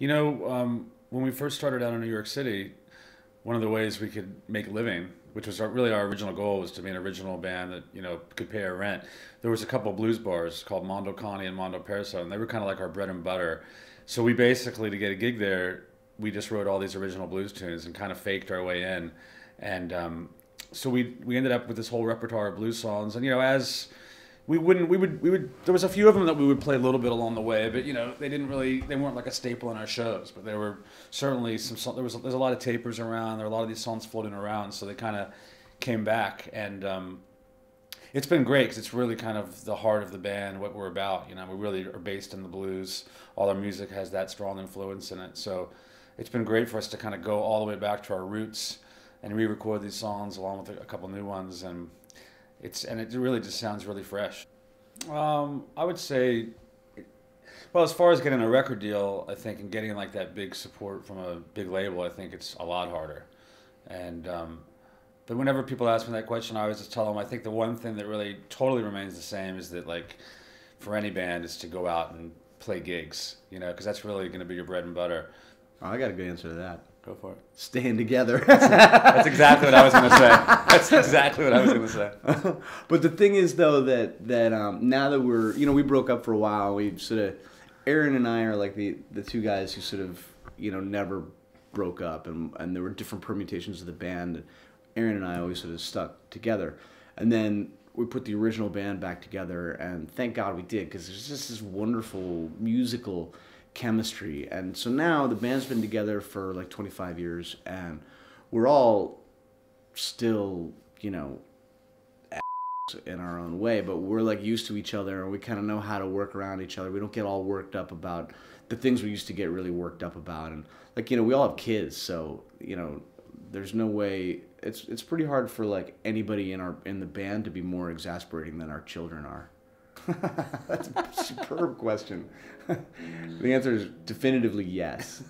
When we first started out in New York City, one of the ways we could make a living, which was really our original goal, was to be an original band that could pay our rent. There was a couple of blues bars called Mondo Connie and Mondo Perso, and they were kind of like our bread and butter. So we basically, to get a gig there, we just wrote all these original blues tunes and kind of faked our way in, and so we ended up with this whole repertoire of blues songs. And as we would there was a few of them that we would play a little bit along the way, but they weren't like a staple in our shows, but there were certainly there's a lot of tapers around. There were a lot of these songs floating around, so they kind of came back. And it's been great because it's really kind of the heart of the band, what we're about. We really are based in the blues. All our music has that strong influence in it, so it's been great for us to kind of go all the way back to our roots and re-record these songs along with a couple new ones. And it really just sounds really fresh. I would say, well, as far as getting a record deal, I think, and getting like that big support from a big label, I think it's a lot harder. And but whenever people ask me that question, I always just tell them I think the one thing that really totally remains the same is that, like, for any band, is to go out and play gigs, because that's really going to be your bread and butter. Oh, I got a good answer to that. Go for it. Staying together. That's exactly what I was going to say. That's exactly what I was going to say. But the thing is, though, that now that we broke up for a while, we sort of, Aaron and I are like the two guys who sort of, never broke up, and there were different permutations of the band. Aaron and I always sort of stuck together. And then we put the original band back together, and thank God we did, because there's just this wonderful musical chemistry. And so now the band's been together for like 25 years, and we're all still, in our own way, but we're like used to each other, and we kind of know how to work around each other. We don't get all worked up about the things we used to get really worked up about. And like, we all have kids, so there's no way. It's pretty hard for like anybody in the band to be more exasperating than our children are. That's a superb question. The answer is definitively yes.